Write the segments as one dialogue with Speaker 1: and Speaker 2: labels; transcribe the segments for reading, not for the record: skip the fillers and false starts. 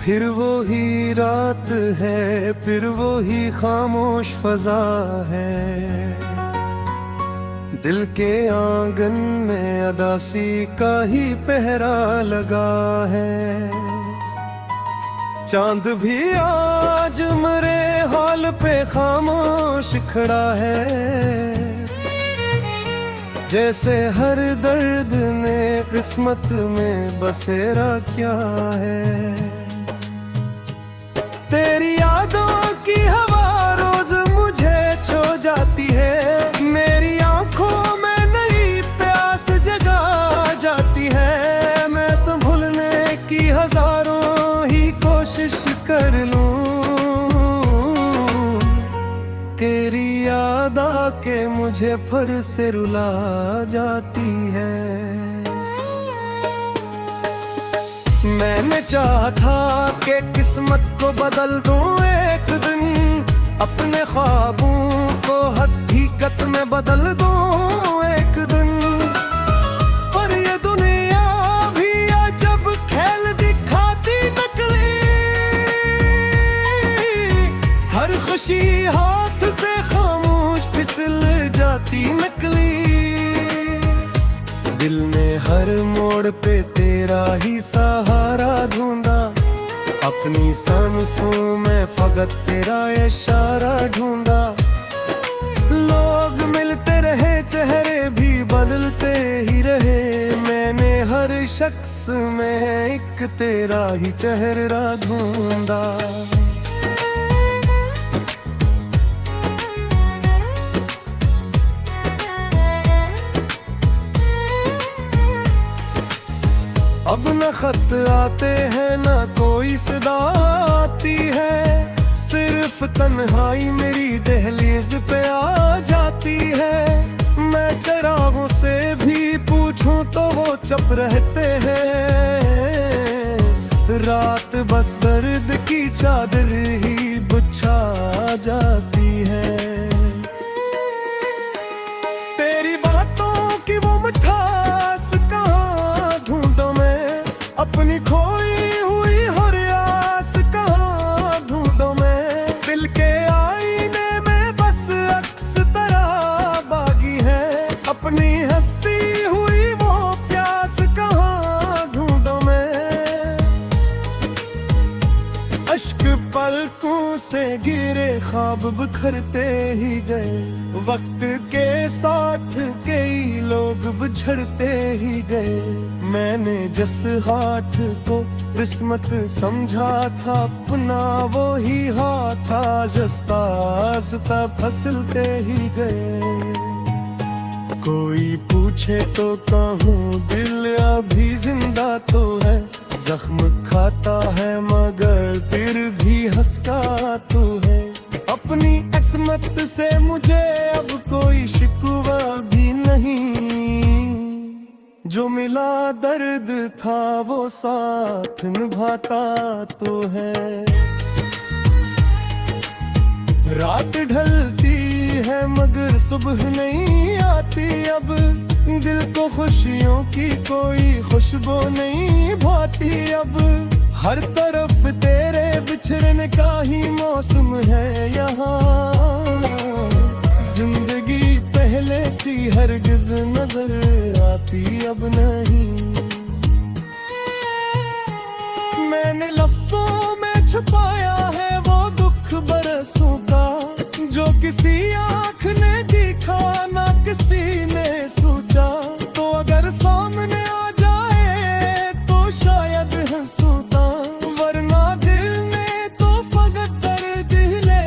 Speaker 1: फिर वो ही रात है, फिर वो ही खामोश फजा है। दिल के आंगन में अदासी का ही पहरा लगा है। चांद भी आज मरे हाल पे खामोश खड़ा है। जैसे हर दर्द ने किस्मत में बसेरा क्या है। तेरी यादों की हवा रोज मुझे छो जाती है। मेरी आंखों में नई प्यास जगा जाती है। मैं संभलने की हजारों ही कोशिश कर लूं, तेरी याद आके मुझे फिर से रुला जाती है। मैंने चाहा था कि किस्मत को बदल दूं एक दिन, अपने ख्वाबों को हकीकत में बदल दूं एक दिन। पर ये दुनिया भी अजब खेल दिखाती नकली। हर खुशी हाथ से खामोश फिसल जाती नकली। दिल ने हर मोड़ पे तेरा ही सहारा ढूंढा। अपनी सांसों में फकत तेरा इशारा ढूंढा। लोग मिलते रहे, चेहरे भी बदलते ही रहे। मैंने हर शख्स में एक तेरा ही चेहरा ढूंढा। अब न खत आते हैं न कोई सदा आती है। सिर्फ तन्हाई मेरी दहलीज पे आ जाती है। मैं चरागों से भी पूछूं तो वो चुप रहते हैं। रात बस दर्द की चादर ही बिछा जाती है। तेरी बातों की वो मिठास कहाँ ढूंढूं मैं। अपनी खोई हुई हर आस कहाँ ढूंढूं मैं। दिल के आईने में बस अक्स तरह बागी है। अपनी हस्ती हुई वो प्यास कहाँ ढूंढूं मैं। अश्क पलकों से गिरे ख्वाब बिखरते ही गए। वक्त के साथ कई लोग बिछड़ते ही गए। मैंने जिस हाथ को किस्मत समझा था अपना, वो ही हाथ आस्ता आस्ता फिसलते ही गए। कोई पूछे तो कहूँ दिल अभी जिंदा तो है। जख्म खाता है मगर फिर भी हंसता तो है। अपनी किस्मत से मुझे अब कोई शिकवा भी नहीं। जो मिला दर्द था वो साथ निभाता तो है। रात ढलती है मगर सुबह नहीं आती अब। दिल को खुशियों की कोई खुशबू नहीं भाती अब। हर तरफ तेरे बिछड़ने का ही मौसम है यहाँ। जिंदगी पहले सी हरगिज नजर आती अब नहीं। मैंने लफ्जों में छुपाया है वो दुख बरसों का। जो किसी आँख ने देखा ना किसी ने सोचा। तो अगर सामने आ जाए तो शायद हंसूता। वरना दिल ने तो फकत दर्द ले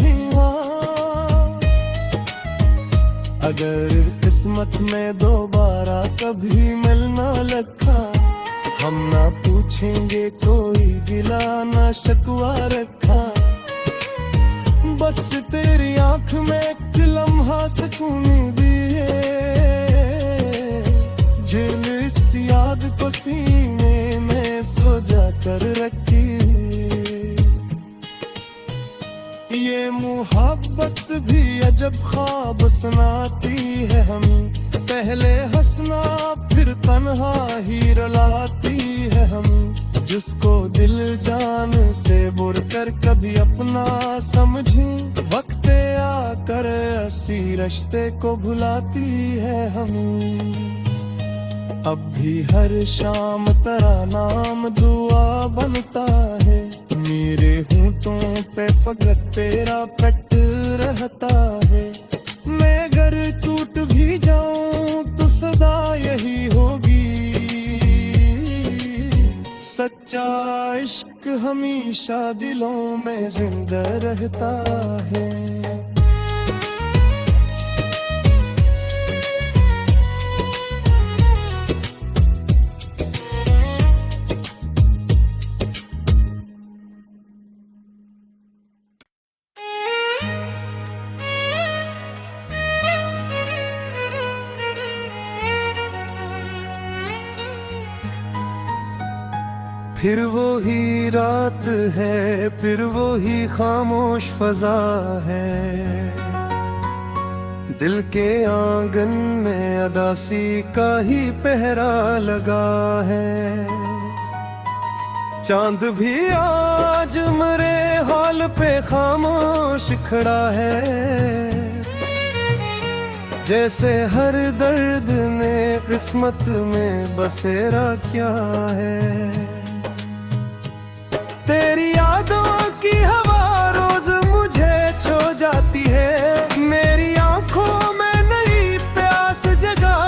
Speaker 1: ही वहाँ। अगर किस्मत में दोबारा कभी मिलना लगा, हम ना पूछेंगे कोई गिला ना शिकवा रखा। बस तेरी आंख में एक लम्हा सुकूनी भी है। झेल इस याद को सीने में सो जा कर रखी। ये मुहब्बत भी अजब ख्वाब सुनाती है हमें। पहले हंसना फिर तन्हा ही रुलाती है हमें। जिसको दिल जान से बुर कर कभी अपना समझे। वक्त आकर ऐसी रिश्ते को भुलाती है हमें। अब भी हर शाम तेरा नाम दुआ बनता है। मेरे होंठों पे फकत तेरा पेट रहता है। मैं अगर टूट भी जाऊं तो सदा यही होगी। सच्चा इश्क हमेशा दिलों में जिंदा रहता है। फिर वो ही रात है, फिर वो ही खामोश फजा है। दिल के आंगन में अदासी का ही पहरा लगा है। चांद भी आज मरे हाल पे खामोश खड़ा है। जैसे हर दर्द ने किस्मत में बसेरा क्या है। तेरी यादों की हवा रोज मुझे छो जाती है। मेरी आंखों में नई प्यास जगा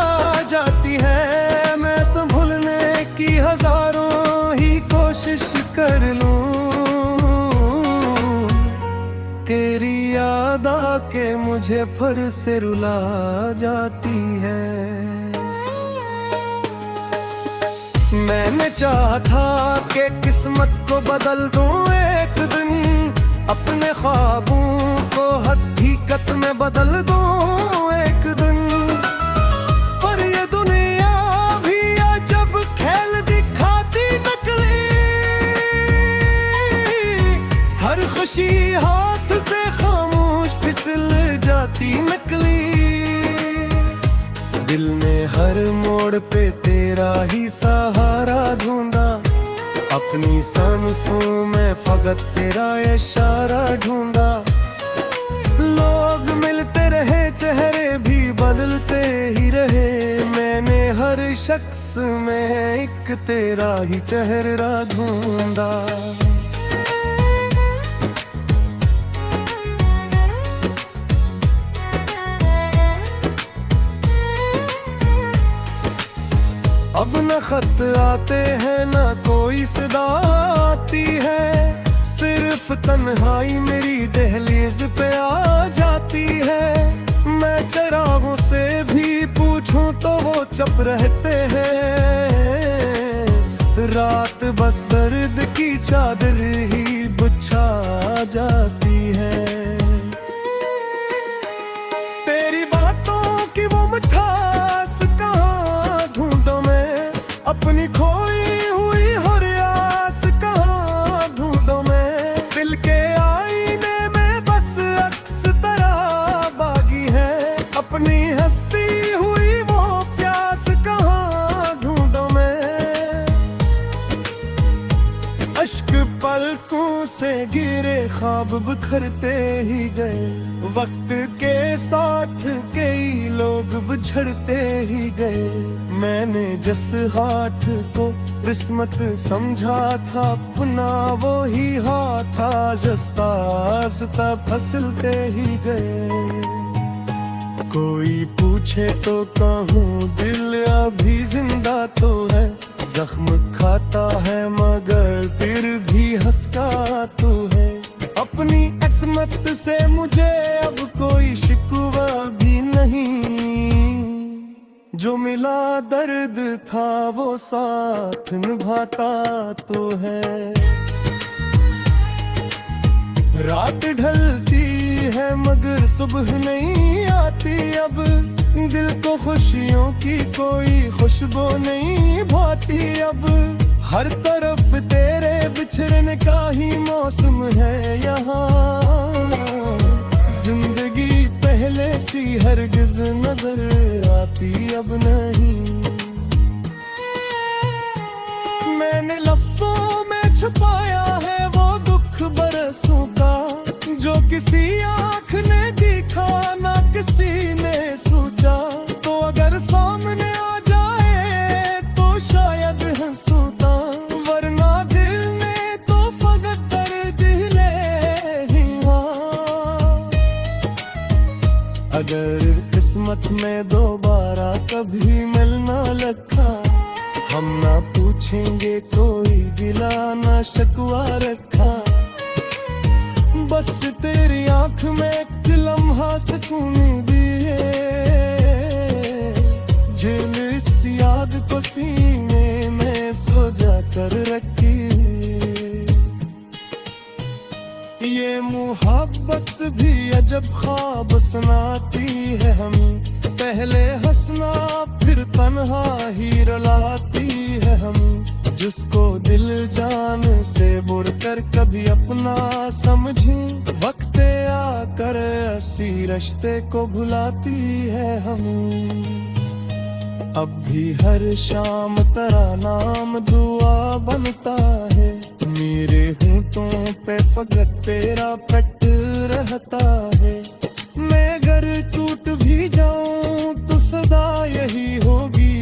Speaker 1: जाती है। मैं संभलने की हजारों ही कोशिश कर लूं। तेरी याद आके मुझे फिर से रुला जाती है। मैंने चाहा था कि किस्मत को बदल दूं एक दिन। अपने ख्वाबों को हकीकत में बदल दूं एक दिन। पर ये दुनिया भी अजब खेल दिखाती नकली। हर खुशी हाथ से खामोश फिसल जाती नकली। दिल ने हर मोड़ पे तेरा ही सहारा ढूंढा। अपनी सांसों में फकत तेरा इशारा ढूंढा। लोग मिलते रहे, चेहरे भी बदलते ही रहे। मैंने हर शख्स में एक तेरा ही चेहरा ढूंढा। अब न खत आते हैं न कोई सदा आती है। सिर्फ तन्हाई मेरी दहलीज पे आ जाती है। मैं चरागों से भी पूछूं तो वो चुप रहते हैं। रात बस दर्द की चादर ही बिछा जाती है। तेरी बातों की वो मिठास कहाँ ढूंढूं मैं। अपनी खोई हुई हर आस कहाँ ढूंढूं मैं। दिल के आईने में बस अक्स तेरा बागी है। अपनी हंसती हुई वो प्यास कहाँ ढूंढूं मैं। अश्क पलकों से गिरे ख्वाब बिखरते ही गए। वक्त के साथ कई लोग बिछड़ते ही गए। मैंने जिस हाथ को किस्मत समझा था अपना, वो ही हाथ आस्ता आस्ता फिसलते ही गए। कोई पूछे तो कहूँ दिल अभी जिंदा तो है। जख्म खाता है मगर फिर भी हंसता तो है। अपनी किस्मत से मुझे अब कोई शिकवा भी नहीं। जो मिला दर्द था वो साथ निभाता तो है। रात ढलती है मगर सुबह नहीं आती। अब दिल को खुशियों की कोई खुशबू नहीं भाती। अब हर तरफ तेरे बिछड़ने का ही मौसम है यहाँ। जिंदगी पहले सी हरगिज नजर आती अब नहीं। मैंने लफ्ज़ों किसी आँख ने देखा ना किसी ने सोचा, तो अगर सामने आ जाए तो शायद हंसूता, वरना दिल ने तो फकत दर्द ले ही हाँ। अगर किस्मत में दोबारा कभी मिलना लगा, हम ना पूछेंगे कोई गिला ना शिकवा रखा, बस तेरी आंख में एक लम्हा सुकूनी भी है, झेल इस याद को सीने में सजा कर रखी। ये मुहब्बत भी अजब ख्वाब सुनाती है हमें, पहले हंसना फिर तन्हा ही रुलाती है हमें, जिसको दिल जान से बुर कर कभी अपना समझे, वक्त आकर ऐसी रिश्ते को भुलाती है हमें। अब भी हर शाम तेरा नाम दुआ बनता है, मेरे होंठों पे फकत तेरा पेट रहता है। मैं अगर टूट भी जाऊं तो सदा यही होगी,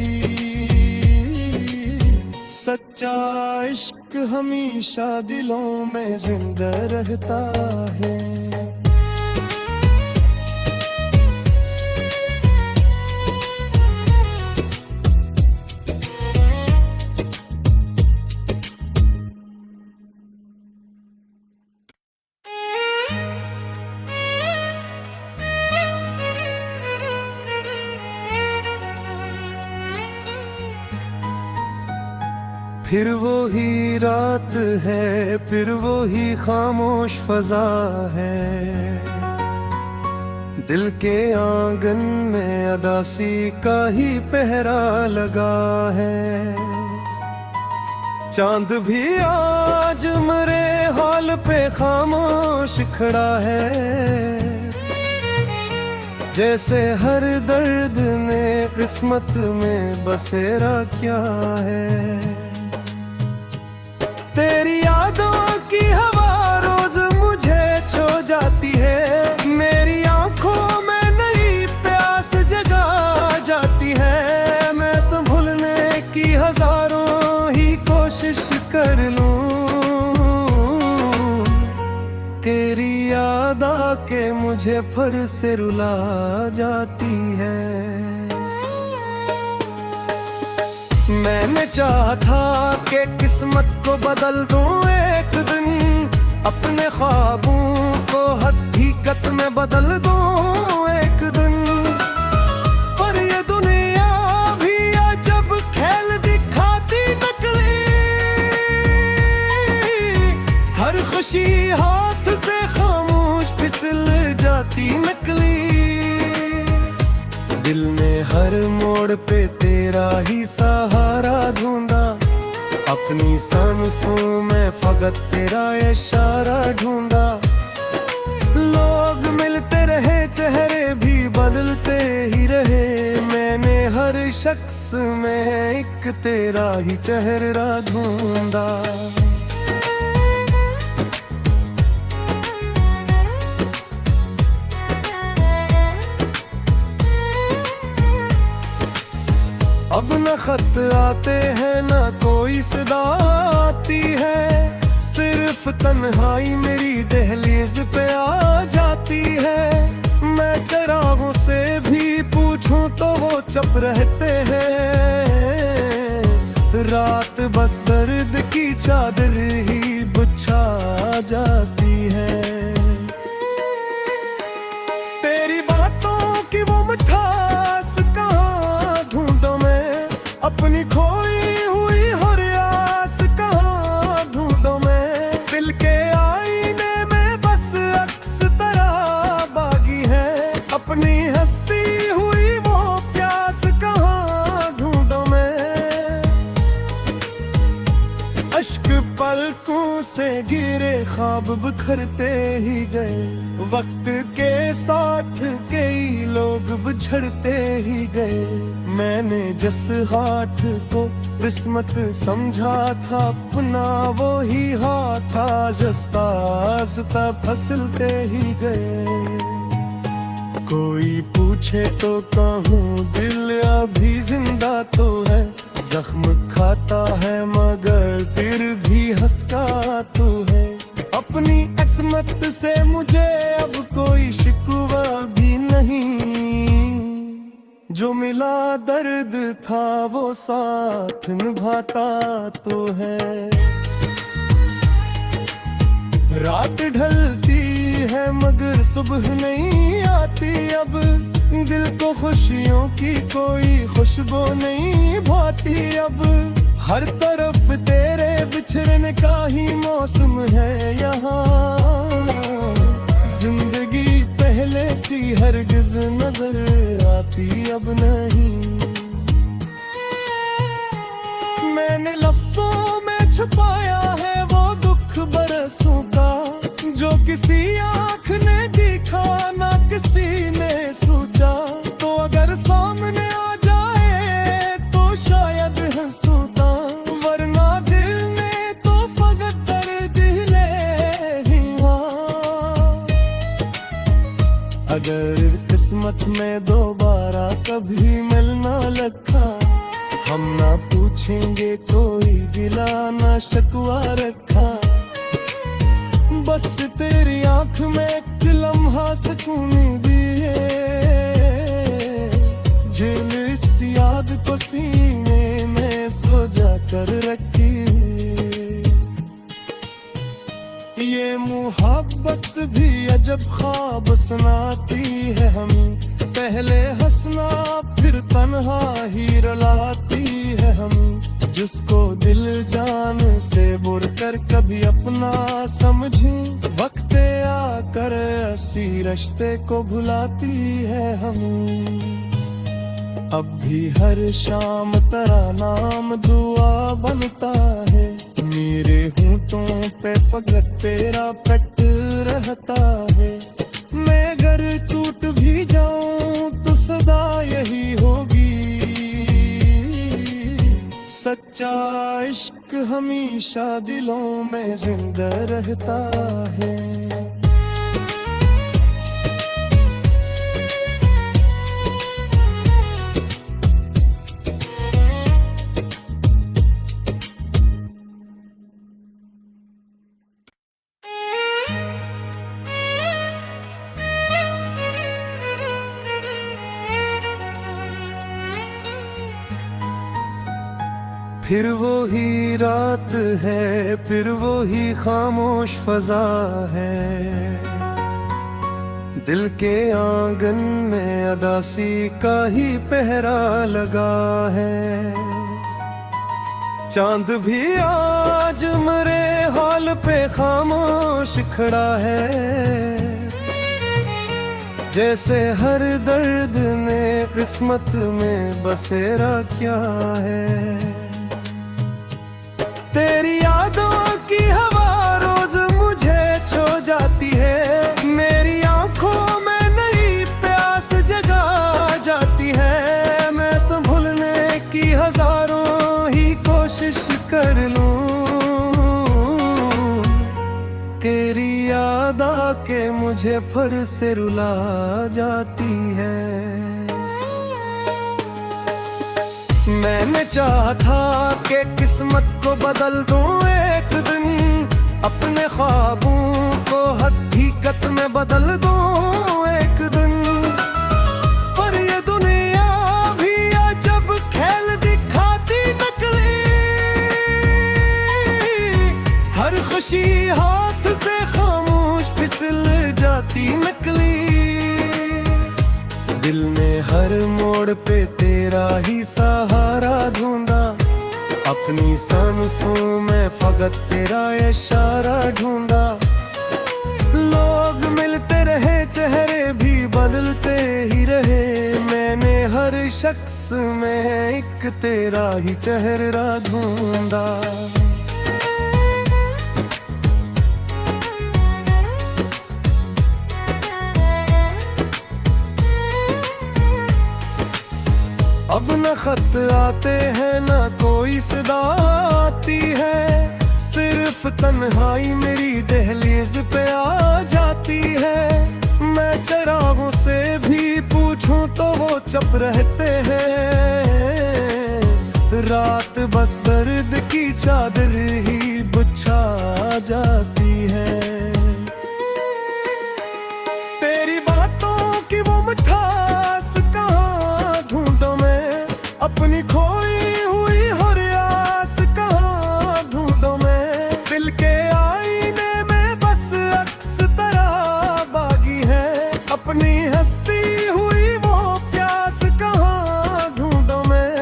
Speaker 1: सच्चा इश्क हमेशा दिलों में जिंदा रहता है। फिर वो ही रात है, फिर वो ही खामोश फजा है, दिल के आंगन में अदासी का ही पहरा लगा है। चांद भी आज मरे हॉल पे खामोश खड़ा है, जैसे हर दर्द ने किस्मत में बसेरा क्या है। तेरी यादों की हवा रोज मुझे छो जाती है, मेरी आंखों में नई प्यास जगा जाती है। मैं संभलने की हजारों ही कोशिश कर लूं, तेरी याद आके मुझे फिर से रुला जाती है। मैंने चाहा था कि किस्मत को बदल दूं एक दिन, अपने ख्वाबों को हकीकत में बदल दूं एक दिन, पर ये दुनिया भी अजब खेल दिखाती नकली। हर खुशी हाथ से खामोश फिसल जाती नकली। दिल ने हर मोड़ पे तेरा ही सहारा ढूंढा, अपनी सांसों में फकत तेरा इशारा ढूंढा। लोग मिलते रहे, चेहरे भी बदलते ही रहे, मैंने हर शख्स में एक तेरा ही चेहरा ढूंढा। अब न खत आते हैं न कोई सदा आती है, सिर्फ तन्हाई मेरी दहलीज पे आ जाती है। मैं चरागों से भी पूछूं तो वो चुप रहते हैं, रात बस दर्द की चादर ही बिछा जाती है। तेरी बातों की वो मिठास कहाँ ढूंढूं मैं, अपनी खोई हुई हर आस कहाँ ढूंढूं मैं। दिल के आईने में बस अक्स तेरा बागी है, अपनी हस्ती हुई वो प्यास कहाँ ढूंढूं मैं। अश्क पलकों से गिरे ख्वाब बिखरते ही गए, वक्त के साथ कई लोग बिछड़ते ही गए। मैंने जिस हाथ को किस्मत समझा था अपना, वो ही हाथ आज आस्ता फिसलते ही गए। कोई पूछे तो कहूँ दिल अभी जिंदा तो है, जख्म खाता है मगर फिर भी हंसता तो है। अपनी किस्मत से मुझे अब कोई शिकवा भी नहीं, जो मिला दर्द था वो साथ निभाता तो है। रात ढलती है मगर सुबह नहीं आती, अब दिल को खुशियों की कोई खुशबू नहीं भाती। अब हर तरफ तेरे बिछड़ने का ही मौसम है यहाँ, जिंदगी पहले सी हरगिज नजर आती अब नहीं। मैंने लफ्जों में छुपाया है वो दुख बरसों का, जो किसी आँख ने देखा ना किसी ने सोचा। तो अगर सामने आ जाए तो शायद हंसूता, वरना दिल ने तो फकत दर्द ले ही वहाँ। अगर किस्मत में दोबारा कभी मिलना लगा, हम ना पूछेंगे कोई गिला ना शिकवा रखा। बस तेरी आंख में एक लम्हा सुकून दिए, झेल इस याद को सीने में सो जाकर रखी। ये मुहब्बत भी अजब ख्वाब सुनाती है हमें, पहले हंसना फिर तन्हा ही रुलाती है हमें। जिसको दिल जान से बुर कर कभी अपना समझे, वक्त आकर ऐसी रिश्ते को भुलाती है हमें। अब भी हर शाम तेरा नाम दुआ बनता है, मेरे होंठों पे फकत तेरा पेट रहता है। मैं अगर टूट भी जाऊं तो सदा यही होगी, सच्चा इश्क हमेशा दिलों में जिंदा रहता है। फिर वो ही रात है, फिर वो ही खामोश फजा है, दिल के आंगन में अदासी का ही पहरा लगा है। चांद भी आज मरे हाल पे खामोश खड़ा है, जैसे हर दर्द ने किस्मत में बसेरा क्या है। तेरी यादों की हवा रोज मुझे छो जाती है, मेरी आंखों में नई प्यास जगा जाती है। मैं संभलने की हजारों ही कोशिश कर लूं, तेरी याद आके मुझे फिर से रुला जाती है। मैंने चाहा था कि किस्मत को बदल दूं एक दिन, अपने ख्वाबों को हकीकत में बदल दूं एक दिन। पर ये दुनिया भी अजब खेल दिखाती नकली, हर खुशी हाथ से खामोश फिसल जाती नकली। दिल ने हर मोड़ पे तेरा ही सहारा ढूंढा, अपनी सांसों में फकत तेरा इशारा ढूंढा। लोग मिलते रहे चेहरे भी बदलते ही रहे, मैंने हर शख्स में एक तेरा ही चेहरा ढूंढा। अब न खत आते हैं न कोई सदा आती है, सिर्फ तन्हाई मेरी दहलीज पे आ जाती है। मैं चरागों से भी पूछूं तो वो चुप रहते हैं, रात बस दर्द की चादर ही बिछा जाती है। तेरी बातों की वो मिठास कहाँ ढूंढूं मैं, अपनी खोई हुई हर आस कहाँ ढूंढूं मैं। दिल के आईने में बस अक्स तरह बागी है, अपनी हस्ती हुई वो प्यास कहाँ ढूंढूं मैं।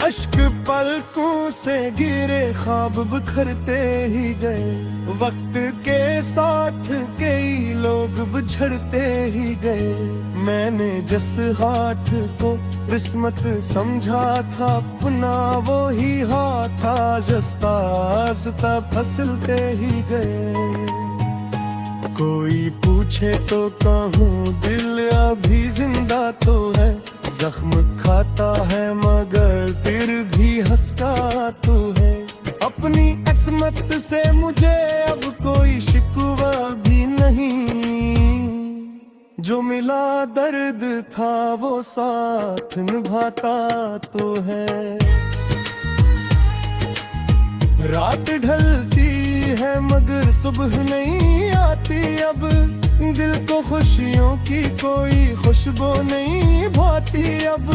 Speaker 1: अश्क पलकों से गिरे ख्वाब बिखरते ही गए, वक्त के साथ कई लोग बिछड़ते ही गए। मैंने जिस हाथ को किस्मत समझा था अपना, वो ही हाथ आस्ता आस्ता फिसलते ही गए। कोई पूछे तो कहूँ दिल अभी जिंदा तो है, जख्म खाता है मगर फिर भी हंसता तो है। अपनी किस्मत से मुझे अब कोई शिकवा भी नहीं, जो मिला दर्द था वो साथ निभाता तो है। रात ढलती है मगर सुबह नहीं आती, अब दिल को खुशियों की कोई खुशबू नहीं भाती। अब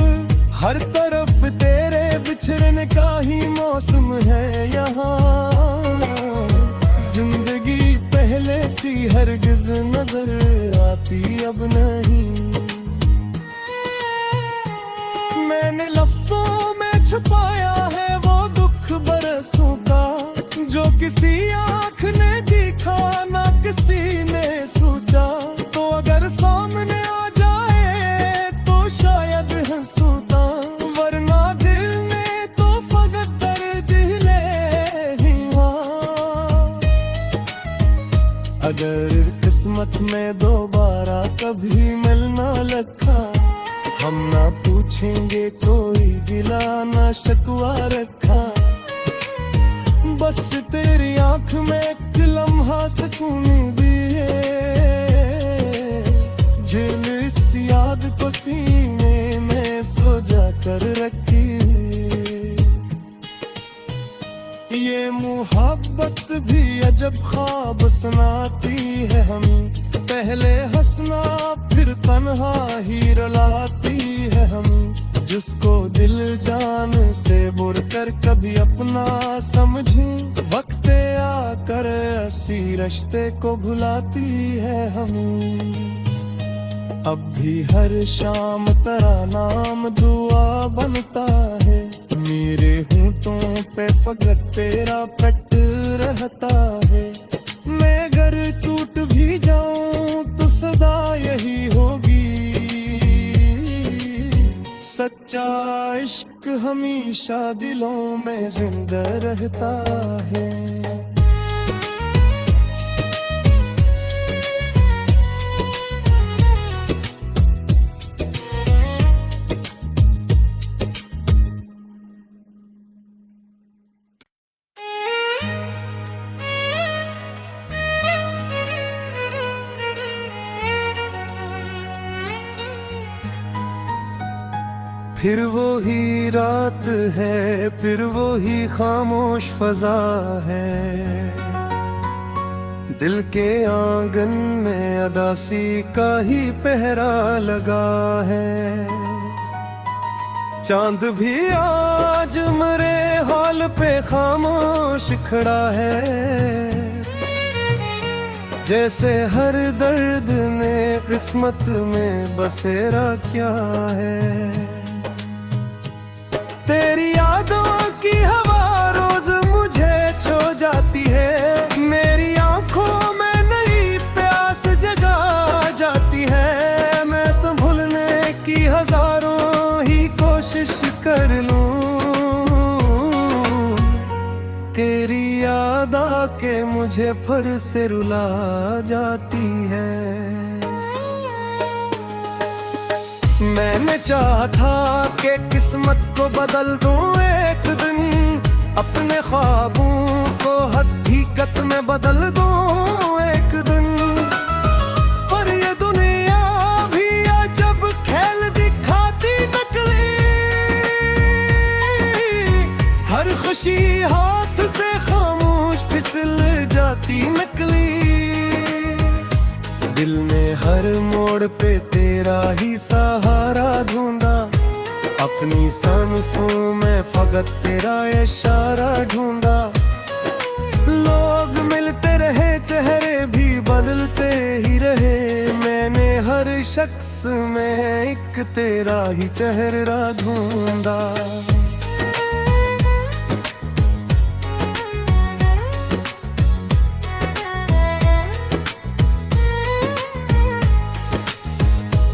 Speaker 1: हर तरफ तेरे बिछड़ने का ही मौसम है यहाँ, जिंदगी पहले सी हरगिज नजर आती अब नहीं। मैंने लफ्जों में छुपाया है वो दुख बरसों का, जो किसी आँख ने देखा ना किसी ने सोचा। तो अगर सामने आ जाए तो शायद हंसूता, वरना दिल में तो फकत दर्द ले ही वहाँ। अगर किस्मत में दोबारा कभी मिलना लखा, हम ना पूछेंगे कोई गिला ना शिकवा रखा। बस तेरी आंख में एक लम्हा सुकून भी है, झेल इस याद को सीने में सो जा कर रखी। ये मोहब्बत भी अजब ख्वाब सुनाती है हमें, पहले हंसना फिर तन्हा ही रुलाती है हमें। जिसको दिल जान से बुर कर कभी अपना समझे, वक्त आकर ऐसी रिश्ते को भुलाती है हमें। अब भी हर शाम तेरा नाम दुआ बनता है, मेरे होंठों पे फकत तेरा पेट रहता है। मैं अगर टूट भी जाऊं तो सदा यही होगी, सच्चा इश्क हमेशा दिलों में जिंदा रहता है। फिर वो ही रात है, फिर वो ही खामोश फजा है, दिल के आंगन में अदासी का ही पहरा लगा है। चांद भी आज मेरे हाल पे खामोश खड़ा है, जैसे हर दर्द ने किस्मत में बसेरा क्या है। तेरी यादों की हवा रोज मुझे छो जाती है, मेरी आंखों में नई प्यास जगा जाती है। मैं संभलने की हजारों ही कोशिश कर लूं, तेरी याद आके मुझे फिर से रुला जाती है। मैं चाहा था कि किस्मत को बदल दूं एक दिन, अपने ख्वाबों को हकीकत में बदल दूं एक दिन। पर ये दुनिया भी अजब खेल दिखाती नकली, हर खुशी हाथ से खामोश फिसल जाती नकली। दिल ने हर मोड़ पे तेरा ही सहारा ढूंढा, अपनी सांसों में फकत तेरा इशारा ढूंढा। लोग मिलते रहे, चेहरे भी बदलते ही रहे, मैंने हर शख्स में एक तेरा ही चेहरा ढूंढा।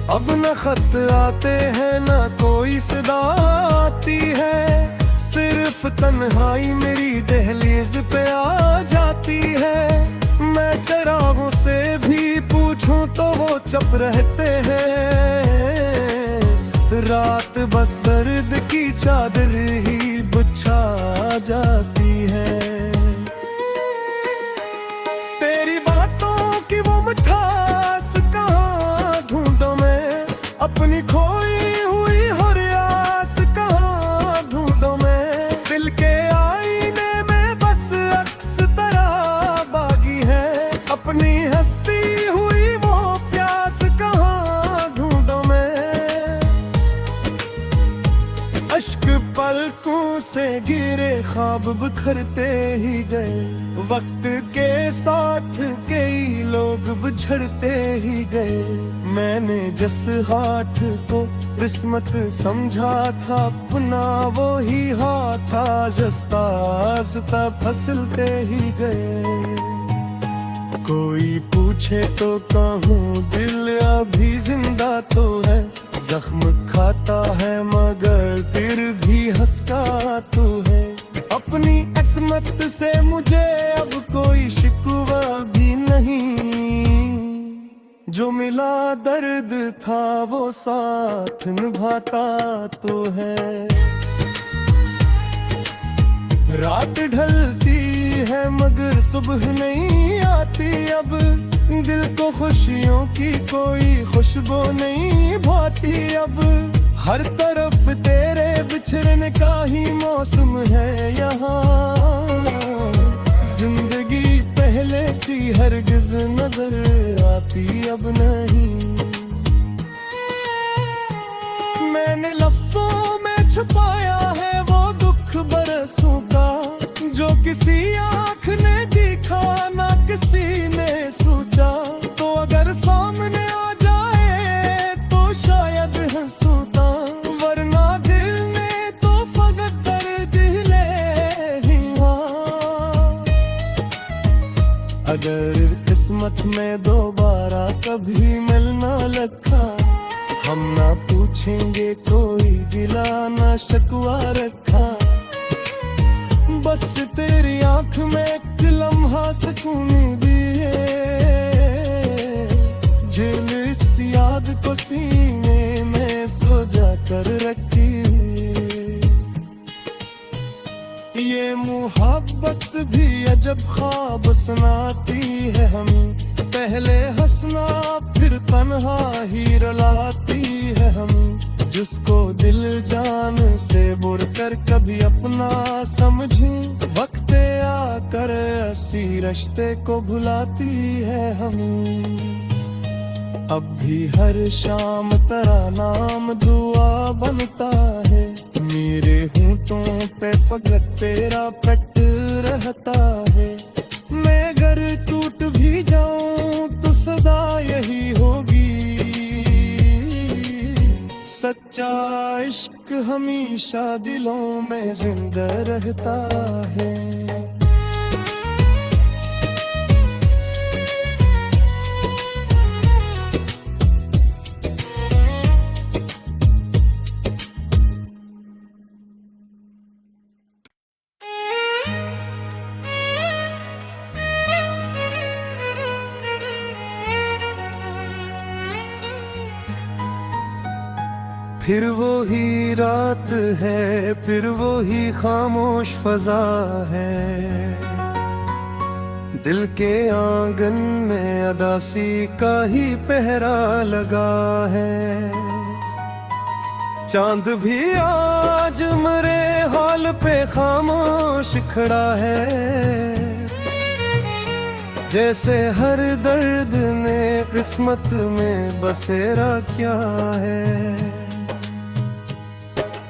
Speaker 1: अब न खत आते हैं न कोई सदा आती है, सिर्फ तन्हाई मेरी दहलीज पे आ जाती है। मैं चरागों से भी पूछूं तो वो चुप रहते हैं, रात बस दर्द की चादर ही बिछा जाती है। तेरी बातों की वो मिठास कहाँ ढूंढूं मैं, अपनी खोई हुई हर आस कहाँ ढूंढूं मैं। दिल के आईने में बस अक्स तरह बागी है, अपनी हंसती हुई वो प्यास कहाँ ढूंढूं मैं। अश्क पलकों से गिरे ख्वाब बिखरते ही गए, वक्त के साथ कई लोग बिछड़ते ही गए। मैंने जिस हाथ को किस्मत समझा था अपना, वो ही हाथ आज़ता आज़ता फिसलते ही गए। कोई पूछे तो कहूँ दिल अभी जिंदा तो है, जख्म खाता है मगर फिर भी हंसता तो है। अपनी किस्मत से मुझे अब कोई शिकवा भी नहीं, जो मिला दर्द था वो साथ निभाता तो है। रात ढलती है मगर सुबह नहीं आती, अब दिल को खुशियों की कोई खुशबू नहीं भाती। अब हर तरफ तेरे बिछड़ने का ही मौसम है यहाँ, जिंदगी पहले सी हरगिज नजर आती अब नहीं। मैंने लफ्जों में छुपाया है वो दुख बरसों का, जो किसी आँख ने देखा ना किसी ने सोचा। तो अगर सामने आ जाए तो शायद हंसूता, वरना दिल में तो फकत दर्द ले ही हाँ। अगर किस्मत में दोबारा कभी मिलना लखा, हम ना पूछेंगे कोई गिला ना शिकवा रखा। बस तेरी आंख में एक लम्हा सुकूनी भी है, झेल इस याद को सीने में सो जा कर रखी। ये मोहब्बत भी अजब ख्वाब सुनाती है हमें, पहले हंसना फिर तन्हा ही रुलाती है हमें। जिसको दिल जान से बुर कर कभी अपना समझे, वक्त आकर ऐसी रिश्ते को भुलाती है हमें। अब भी हर शाम तेरा नाम दुआ बनता है, मेरे होंठों पे फकत तेरा पेट रहता है। मैं अगर टूट भी जाऊं तो सदा यही होगी, सच्चा इश्क हमेशा दिलों में जिंदा रहता है। फिर वो ही रात है, फिर वो ही खामोश फजा है। दिल के आंगन में अदासी का ही पहरा लगा है। चांद भी आज मरे हाल पे खामोश खड़ा है। जैसे हर दर्द ने किस्मत में बसेरा क्या है।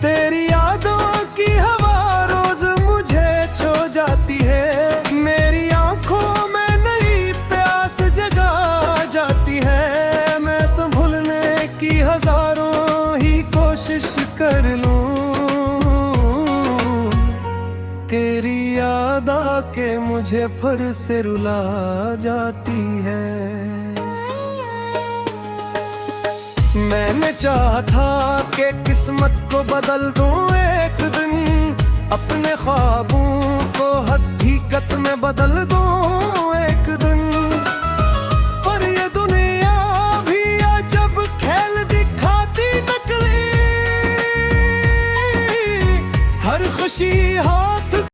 Speaker 1: तेरी यादों की हवा रोज मुझे छो जाती है। मेरी आंखों में नई प्यास जगा जाती है। मैं संभलने की हजारों ही कोशिश कर लूं, तेरी याद आके मुझे फिर से रुला जाती है। मैंने चाहा था कि किस्मत को बदल दूं एक दिन, अपने ख्वाबों को हकीकत में बदल दूं।